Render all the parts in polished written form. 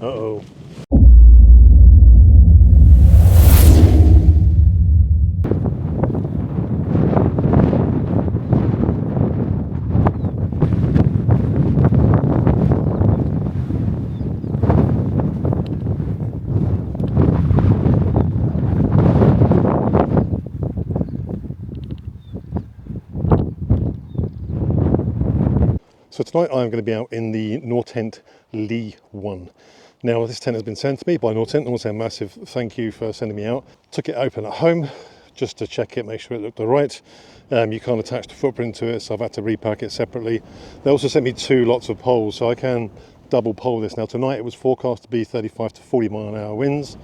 Uh-oh. So tonight I'm going to be out in the Nortent Ly one. Now this tent has been sent to me by Nortent. I want to say a massive thank you for sending me out. Took it open at home just to check it, make sure it looked all right. You can't attach the footprint to it, so I've had to repack it separately. They also sent me 2 lots of poles, so I can double pole this. Now tonight it was forecast to be 35 to 40 mile an hour winds,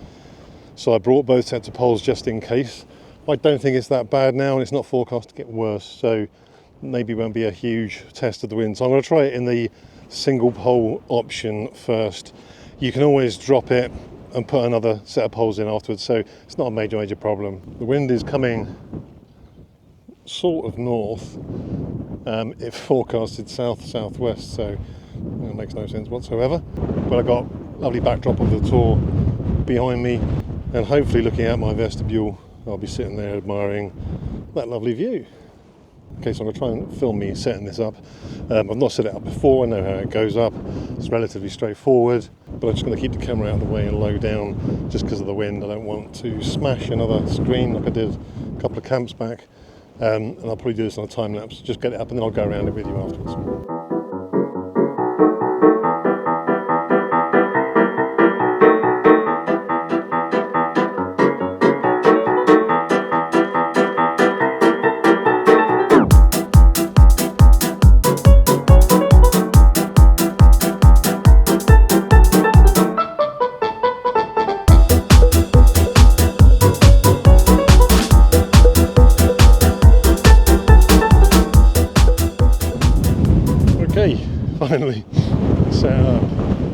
so I brought both sets of poles just in case. I don't think it's that bad now, and it's not forecast to get worse, so maybe won't be a huge test of the wind. So I'm going to try it in the single pole option first. You can always drop it and put another set of poles in afterwards, so it's not a major problem. The wind is coming sort of north. It forecasted southwest, so it makes no sense whatsoever. But I got a lovely backdrop of the tour behind me, and hopefully looking out my vestibule, I'll be sitting there admiring that lovely view. Okay, so I'm going to try and film me setting this up. I've not set it up before, I know how it goes up. It's relatively straightforward, but I'm just going to keep the camera out of the way and low down just because of the wind. I don't want to smash another screen like I did a couple of camps back. And I'll probably do this on a time lapse, just get it up and then I'll go around it with you afterwards. Finally set up.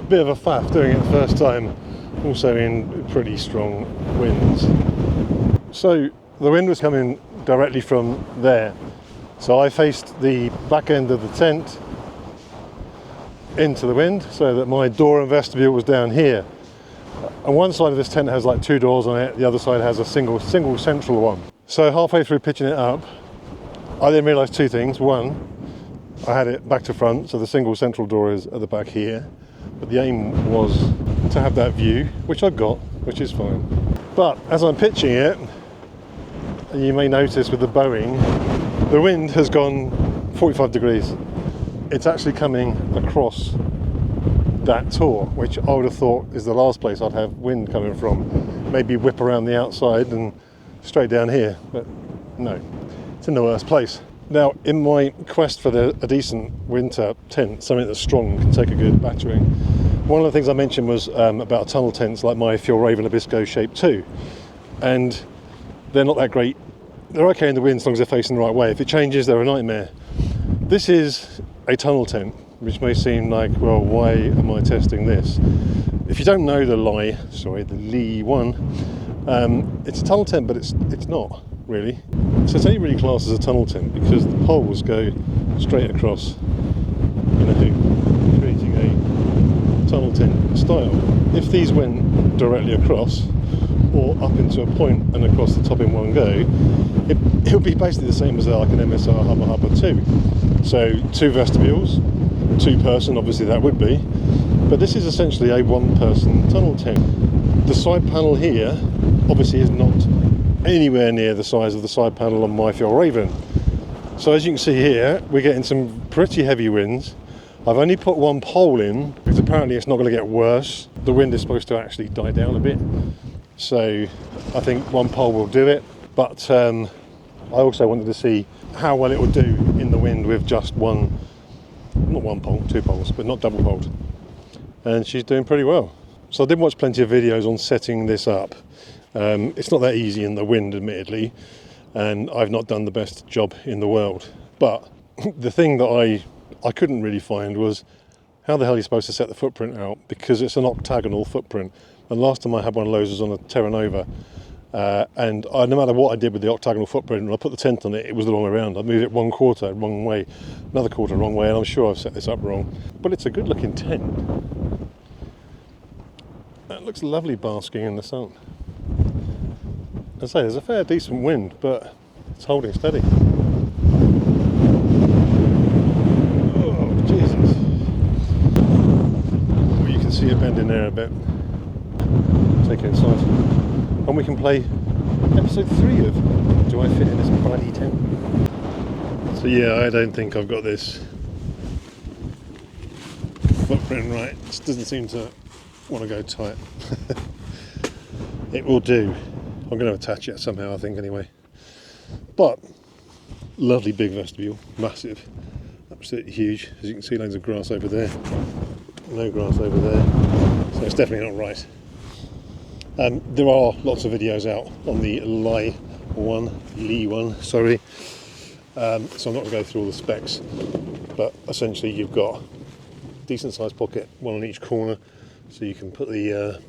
Bit of a faff doing it the first time, also in pretty strong winds. So the wind was coming directly from there, so I faced the back end of the tent into the wind so that my door and vestibule was down here. And one side of this tent has like 2 doors on it, the other side has a single central one. So halfway through pitching it up, I then realised 2 things. One, I had it back to front, so the single central door is at the back here, but the aim was to have that view, which I got, which is fine. But as I'm pitching it, you may notice with the bowing, the wind has gone 45 degrees. It's actually coming across that tour, which I would have thought is the last place I'd have wind coming from. Maybe whip around the outside and straight down here, but no, it's in the worst place. Now, in my quest for a decent winter tent, something that's strong and can take a good battering, one of the things I mentioned was about tunnel tents like my Fjallraven Abisko Shape 2, and they're not that great. They're okay in the wind as long as they're facing the right way. If it changes, they're a nightmare. This is a tunnel tent, which may seem like, well, why am I testing this? If you don't know the Ly one, it's a tunnel tent, but it's not really. So it's only really classed as a tunnel tent because the poles go straight across in a hoop, creating a tunnel tent style. If these went directly across or up into a point and across the top in one go, it would be basically the same as like an MSR Hubba 2. So 2 vestibules, 2 person, obviously that would be, but this is essentially a 1-person tunnel tent. The side panel here obviously is not anywhere near the size of the side panel on my Fjallraven. So as you can see here, we're getting some pretty heavy winds. I've only put 1 pole in because apparently it's not going to get worse. The wind is supposed to actually die down a bit, so I think 1 pole will do it. But I also wanted to see how well it would do in the wind with just not 1 pole, 2 poles, but not double poled. And she's doing pretty well. So I did watch plenty of videos on setting this up. It's not that easy in the wind, admittedly, and I've not done the best job in the world. But the thing that I couldn't really find was how the hell are you supposed to set the footprint out, because it's an octagonal footprint. And last time I had one of those was on a Terra Nova, and no matter what I did with the octagonal footprint, when I put the tent on it, it was the wrong way around. I moved it 1 quarter wrong way, another quarter wrong way, and I'm sure I've set this up wrong. But it's a good looking tent. That looks lovely basking in the sun. As I say, there's a fair decent wind, but it's holding steady. Oh, Jesus. Well, you can see it bending there a bit. Take it inside. And we can play episode 3 of Do I Fit in This Bloody Tent? So yeah, I don't think I've got this footprint right. This doesn't seem to want to go tight. It will do. I'm going to attach it somehow, I think, anyway. But lovely big vestibule, massive, absolutely huge. As you can see, loads of grass over there, no grass over there, so it's definitely not right. There are lots of videos out on the Ly one, sorry. So I'm not going to go through all the specs, but essentially you've got decent sized pocket, one on each corner, so you can put the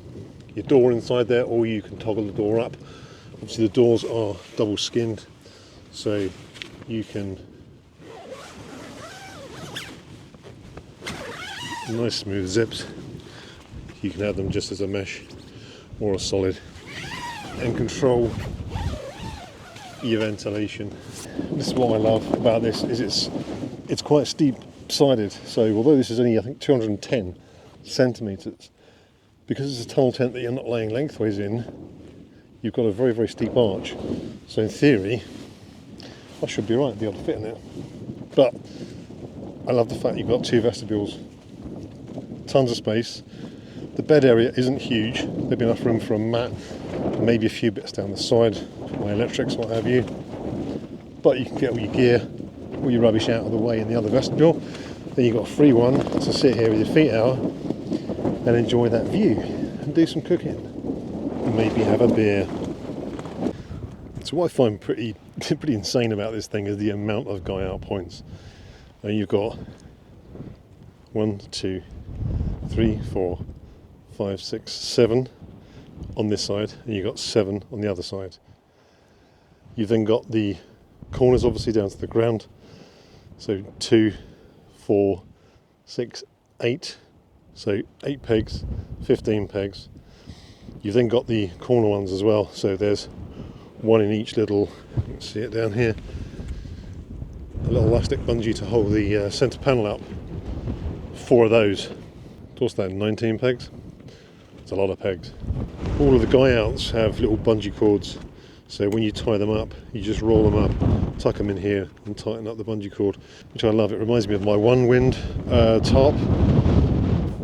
your door inside there, or you can toggle the door up. Obviously the doors are double skinned, so you can nice smooth zips. You can have them just as a mesh or a solid, and control your ventilation. This is what I love about this, is it's quite steep sided, so although this is only I think 210 centimetres, because it's a tunnel tent that you're not laying lengthways in, you've got a very, very steep arch. So in theory, I should be right to be able to fit in it. But I love the fact you've got 2 vestibules, tons of space. The bed area isn't huge. There'd be enough room for a mat, maybe a few bits down the side, my electrics, what have you. But you can get all your gear, all your rubbish out of the way in the other vestibule. Then you've got a free one to sit here with your feet out and enjoy that view and do some cooking and maybe have a beer. So what I find pretty insane about this thing is the amount of guy out points. Now you've got 1, 2, 3, 4, 5, 6, 7 on this side, and you've got 7 on the other side. You've then got the corners obviously down to the ground, so 2, 4, 6, 8. So 8 pegs, 15 pegs. You've then got the corner ones as well, so there's one in each little, you can see it down here, a little elastic bungee to hold the centre panel up. 4 of those. What's that, 19 pegs? It's a lot of pegs. All of the guy outs have little bungee cords, so when you tie them up, you just roll them up, tuck them in here and tighten up the bungee cord, which I love. It reminds me of my One Wind tarp.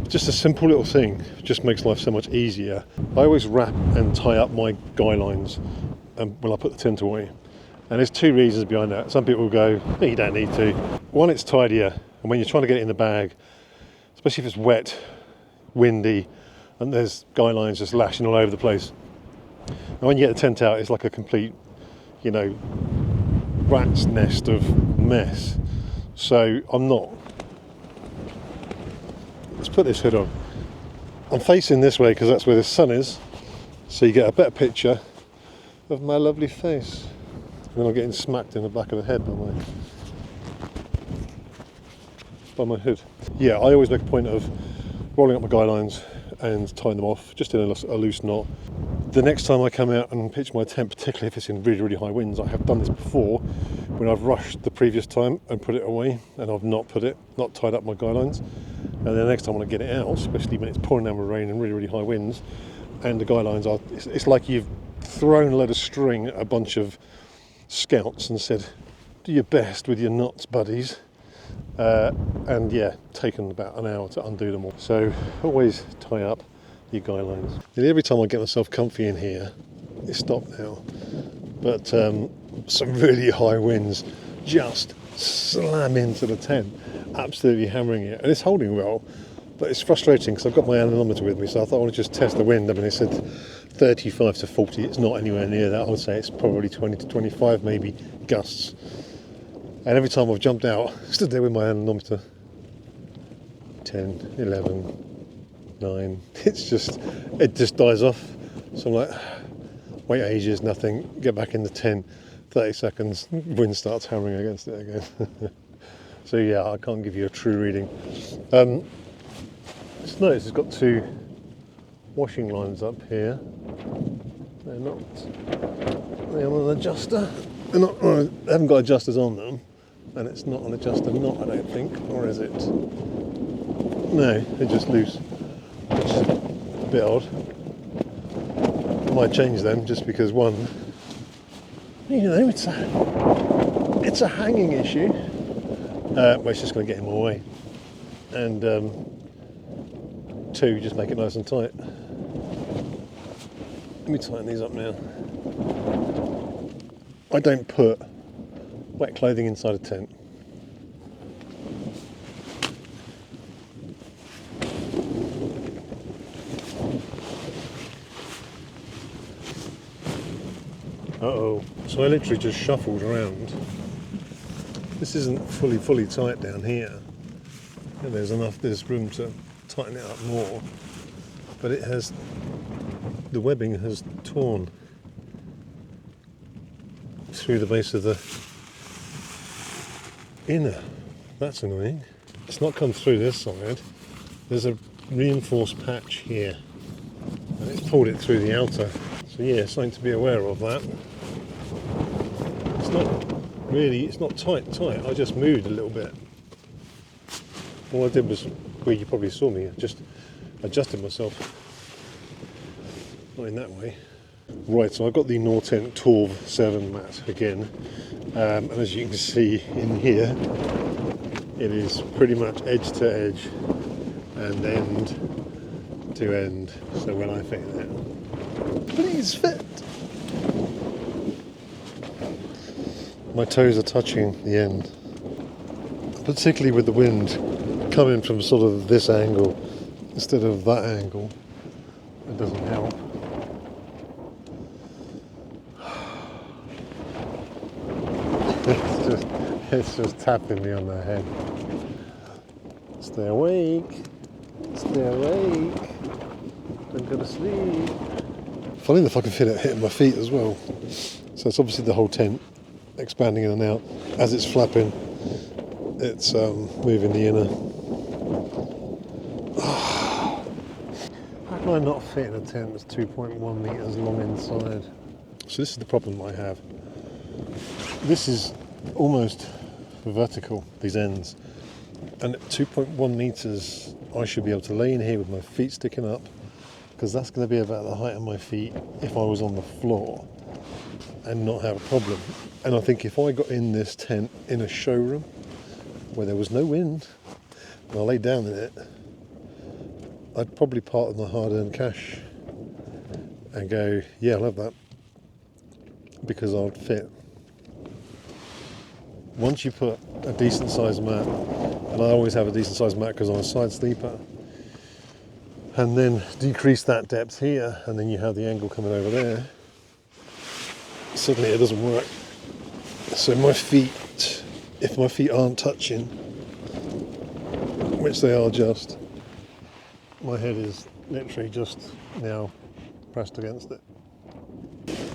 Just a simple little thing, just makes life so much easier. I always wrap and tie up my guy lines when I put the tent away. And there's 2 reasons behind that. Some people will go, no, you don't need to. One, it's tidier, and when you're trying to get it in the bag, especially if it's wet, windy, and there's guy lines just lashing all over the place. And when you get the tent out, it's like a complete, rat's nest of mess. So I'm not. Let's put this hood on. I'm facing this way because that's where the sun is, so you get a better picture of my lovely face. And then I'm getting smacked in the back of the head by my hood. Yeah, I always make a point of rolling up my guy lines and tying them off just in a loose knot. The next time I come out and pitch my tent, particularly if it's in really, really high winds, I have done this before when I've rushed the previous time and put it away, and I've not tied up my guy lines. And then the next time when I get it out, especially when it's pouring down with rain and really, really high winds, and the guy lines are, it's like you've thrown a load of string at a bunch of scouts and said, do your best with your knots, buddies. And yeah, taken about an hour to undo them all. So always tie up your guy lines. And every time I get myself comfy in here, it's stopped now, but some really high winds just slam into the tent, absolutely hammering it, and it's holding well, but it's frustrating because I've got my anemometer with me, so I thought I want to just test the wind. I mean, it said 35 to 40, it's not anywhere near that. I would say it's probably 20 to 25 maybe gusts. And every time I've jumped out, stood there with my anemometer, 10, 11, 9, it just dies off. So I'm like, wait ages, nothing, get back in the 10, 30 seconds, wind starts hammering against it again. So yeah, I can't give you a true reading. Just notice it's got 2 washing lines up here. They're not. They're on an adjuster. They're not. They haven't got adjusters on them, and it's not an adjuster knot, I don't think, or is it? No, they're just loose, which is a bit odd. I might change them just because one, you know, it's a hanging issue. Well, it's just going to get in my way, and two, just make it nice and tight. Let me tighten these up now. I don't put wet clothing inside a tent. Uh-oh. So I literally just shuffled around. This isn't fully tight down here. And there's room to tighten it up more. But it has, the webbing has torn through the base of the inner. That's annoying. It's not come through this side. There's a reinforced patch here. And it's pulled it through the outer. So yeah, something to be aware of that. It's not really, it's not tight. I just moved a little bit. All I did was, well, you probably saw me, I just adjusted myself. Not in that way. Right, so I've got the Nortent Ly 7 mat again. And as you can see in here, it is pretty much edge to edge and end to end. So when I fit it, please fit. My toes are touching the end, particularly with the wind coming from sort of this angle instead of that angle. It doesn't help. It's just tapping me on the head. Stay awake. Stay awake. Don't go to sleep. Funny if I can feel it hitting my feet as well. So it's obviously the whole tent expanding in and out. As it's flapping, it's moving the inner. How can I not fit in a tent that's 2.1 metres long inside? So this is the problem I have. This is almost vertical, these ends, and at 2.1 metres I should be able to lay in here with my feet sticking up, because that's going to be about the height of my feet if I was on the floor, and not have a problem. And I think if I got in this tent in a showroom where there was no wind and I laid down in it, I'd probably part of my hard-earned cash and go, yeah, I'll have that, because I'd fit. Once you put a decent sized mat, and I always have a decent sized mat because I'm a side sleeper, and then decrease that depth here, and then you have the angle coming over there, suddenly it doesn't work. So my feet, if my feet aren't touching, which they are just, my head is literally just now pressed against it.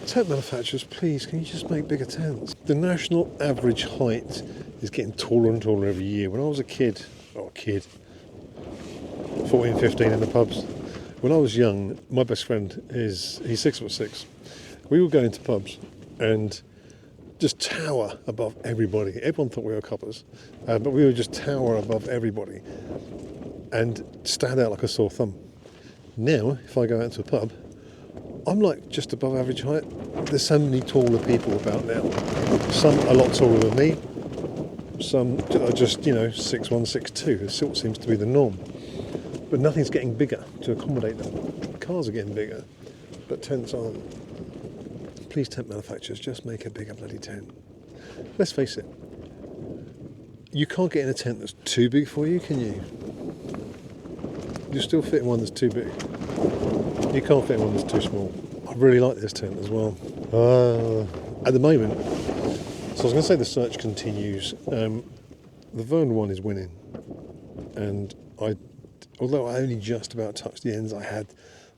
Tent manufacturers, please, can you just make bigger tents? The national average height is getting taller and taller every year. When I was a kid, 14, 15 in the pubs, when I was young, my best friend he's 6'6". We would go into pubs and just tower above everybody. Everyone thought we were coppers, but we would just tower above everybody and stand out like a sore thumb. Now, if I go out to a pub, I'm like just above average height. There's so many taller people about now. Some a lot taller than me. Some are just, 6'1", 6'2". It still seems to be the norm. But nothing's getting bigger to accommodate them. Cars are getting bigger, but tents aren't. Please, tent manufacturers, just make a bigger bloody tent. Let's face it, you can't get in a tent that's too big for you, can you? You still fit in one that's too big. You can't fit in one that's too small. I really like this tent as well. At the moment, so I was going to say the search continues. The Vern one is winning, and although I only just about touched the ends, I had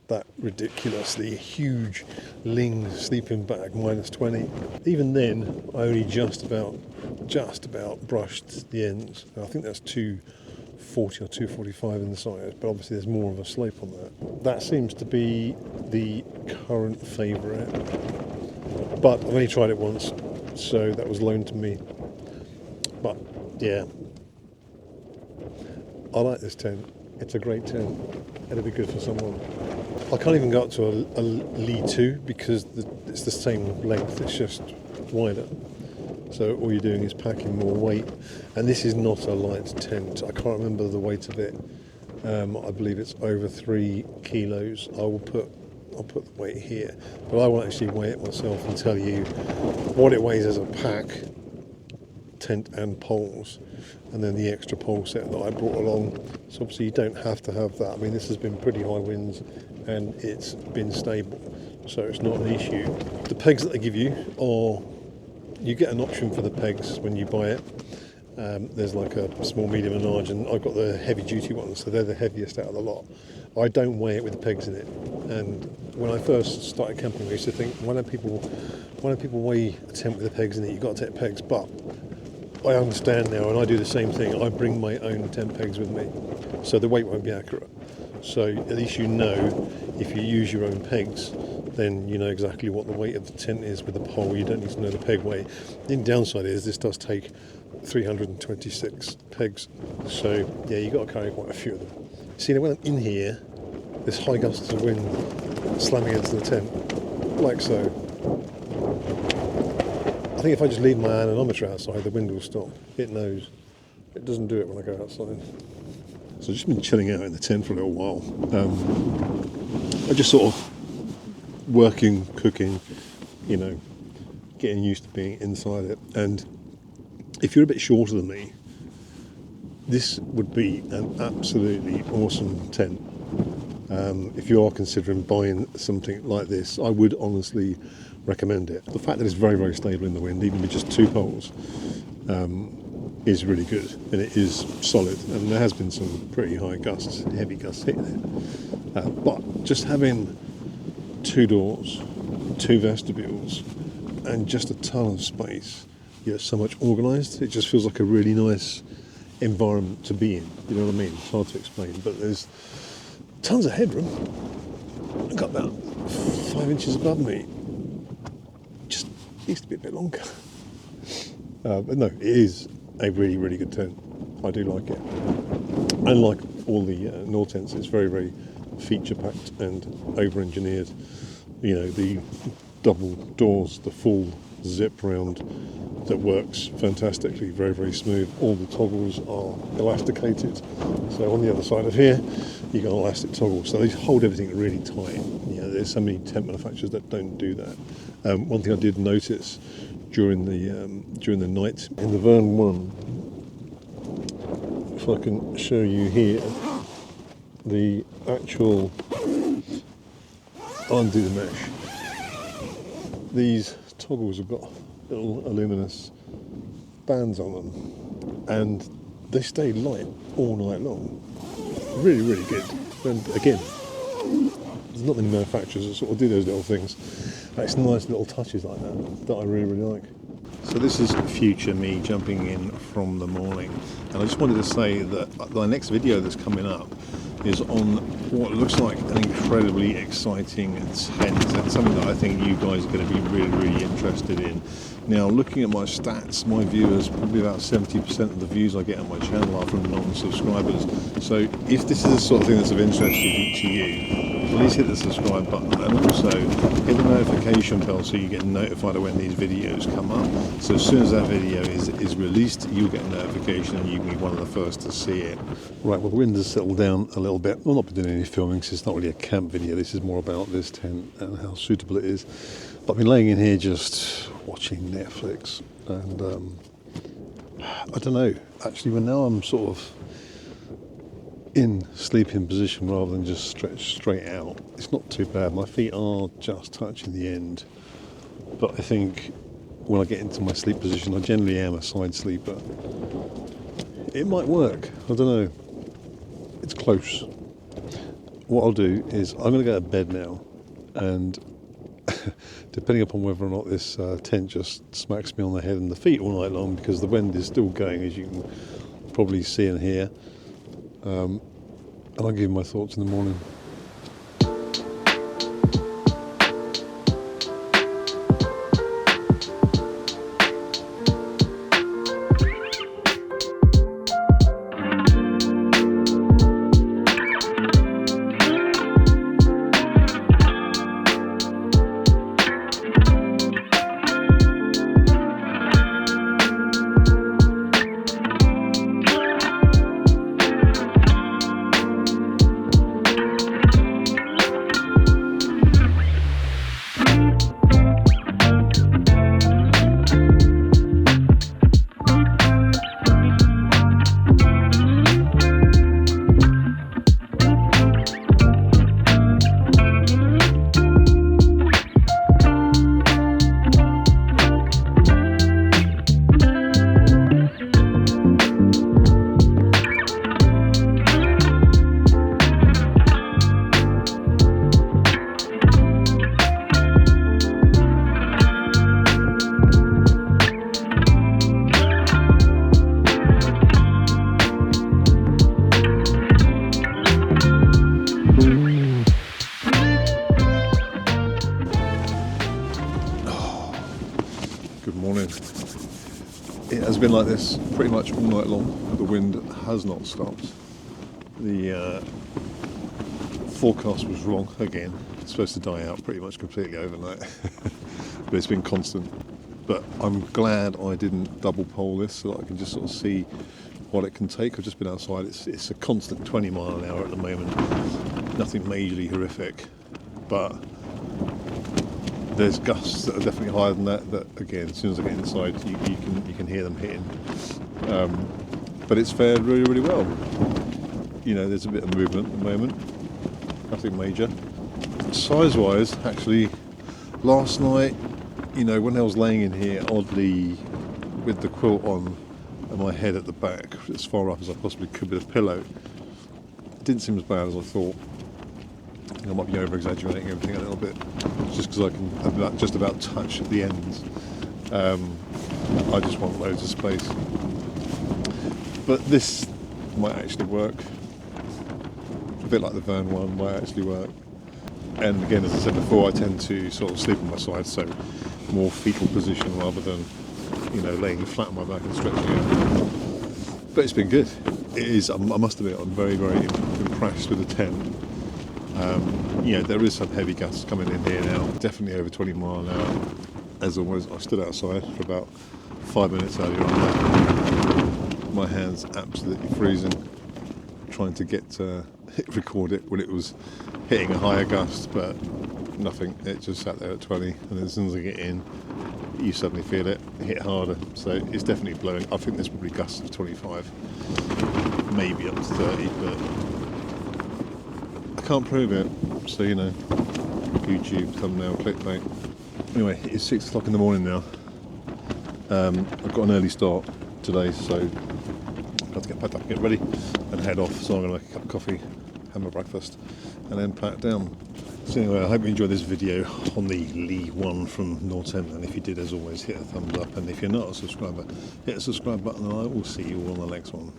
that ridiculously huge Ling sleeping bag -20. Even then, I only just about brushed the ends. And I think that's 2 40 or 245 inside, but obviously there's more of a slope on that. That seems to be the current favourite, but I've only tried it once, so that was loaned to me. But yeah, I like this tent. It's a great tent. It'll be good for someone. I can't even go up to a Ly 2 because it's the same length, it's just wider. So all you're doing is packing more weight, and this is not a light tent. I can't remember the weight of it. I believe it's over 3 kilos. I'll put the weight here, but I will actually weigh it myself and tell you what it weighs as a pack, tent and poles, and then the extra pole set that I brought along. So obviously you don't have to have that. I mean, this has been pretty high winds and it's been stable, so it's not an issue. The pegs that they give you are, you get an option for the pegs when you buy it. There's like a small, medium and large, and I've got the heavy duty ones, so they're the heaviest out of the lot. I don't weigh it with the pegs in it, and when I first started camping I used to think, why don't people weigh a tent with the pegs in it? You've got to take pegs. But I understand now, and I do the same thing. I bring my own tent pegs with me, so the weight won't be accurate. So at least you know, if you use your own pegs, then you know exactly what the weight of the tent is with the pole. You don't need to know the peg weight. The downside is this does take 326 pegs, so yeah, you've got to carry quite a few of them. See, when I'm in here, there's high gusts of wind slamming into the tent, like so. I think if I just leave my anemometer outside, the wind will stop. It knows. It doesn't do it when I go outside. So I've just been chilling out in the tent for a little while. I just sort of working, cooking, you know, getting used to being inside it. And if you're a bit shorter than me, this would be an absolutely awesome tent. If you are considering buying something like this, I would honestly recommend it. The fact that it's very, very stable in the wind, even with just 2 poles, is really good, and it is solid, and there has been some pretty high gusts, heavy gusts hitting it. But just having 2 doors, 2 vestibules, and just a ton of space, yet so much organised, it just feels like a really nice environment to be in. You know what I mean? It's hard to explain, but there's tons of headroom. I've got about 5 inches above me. Just needs to be a bit longer. But no, it is a really, really good tent. I do like it. And like all the Nortents, it's very, very feature packed and over-engineered. You know, the double doors, the full zip round that works fantastically, very, very smooth. All the toggles are elasticated. So on the other side of here, you got an elastic toggle. So they hold everything really tight. You know, there's so many tent manufacturers that don't do that. One thing I did notice during the night in the Vern 1, if I can show you here, the actual, undo the mesh. These toggles have got little luminous bands on them, and they stay light all night long. Really, really good. And again, there's not many manufacturers that sort of do those little things. It's nice little touches like that I really, really like. So this is future me jumping in from the morning, and I just wanted to say that the next video that's coming up is on what looks like an incredibly exciting tent, and something that I think you guys are going to be really, really interested in. Now, looking at my stats, my viewers, probably about 70% of the views I get on my channel are from non-subscribers. So if this is the sort of thing that's of interest to you, please hit the subscribe button, and also hit the notification bell so you get notified of when these videos come up. So as soon as that video is released, you'll get a notification and you can be one of the first to see it. Right, well, the wind has settled down a little bit. I've not been doing any filming, because it's not really a camp video. This is more about this tent and how suitable it is. But I've been laying in here just watching Netflix, and I don't know, actually, when now I'm sort of in sleeping position rather than just stretched straight out, it's not too bad. My feet are just touching the end, but I think when I get into my sleep position, I generally am a side sleeper. It might work, I don't know. It's close. What I'll do is I'm going to go to bed now, and depending upon whether or not this tent just smacks me on the head and the feet all night long, because the wind is still going, as you can probably see and hear, and I'll give you my thoughts in the morning. Good morning. It has been like this pretty much all night long. The wind has not stopped. The forecast was wrong again. It's supposed to die out pretty much completely overnight, but it's been constant. But I'm glad I didn't double pole this so that I can just sort of see what it can take. I've just been outside. It's a constant 20 mile an hour at the moment. Nothing majorly horrific, but there's gusts that are definitely higher than that. That again, as soon as I get inside, you can hear them hitting. But it's fared really, really well. You know, there's a bit of movement at the moment. Nothing major. Size-wise, actually, last night, you know, when I was laying in here, oddly, with the quilt on and my head at the back, as far up as I possibly could with a pillow, it didn't seem as bad as I thought. I might be over-exaggerating everything a little bit, just because I can just about touch the ends. I just want loads of space. But this might actually work. A bit like the Vern one might actually work. And again, as I said before, I tend to sort of sleep on my side, so more fetal position rather than, you know, laying flat on my back and stretching out. But it's been good. It is. I must admit, I'm very, very impressed with the tent. You know, there is some heavy gusts coming in here now, definitely over 20 mile an hour. As always, I stood outside for about 5 minutes earlier on. My hands absolutely freezing, trying to record it when it was hitting a higher gust, but nothing. It just sat there at 20, and as soon as I get in, you suddenly feel it hit harder. So it's definitely blowing. I think there's probably gusts of 25, maybe up to 30, but I can't prove it. So, you know, YouTube thumbnail clickbait. Anyway, it's 6 o'clock in the morning now. I've got an early start today, so I've got to get packed up, get ready and head off. So I'm going to make a cup of coffee, have my breakfast and then pack down. So anyway, I hope you enjoyed this video on the Ly one from Nortent, and if you did, as always, hit a thumbs up, and if you're not a subscriber, hit the subscribe button, and I will see you all on the next one.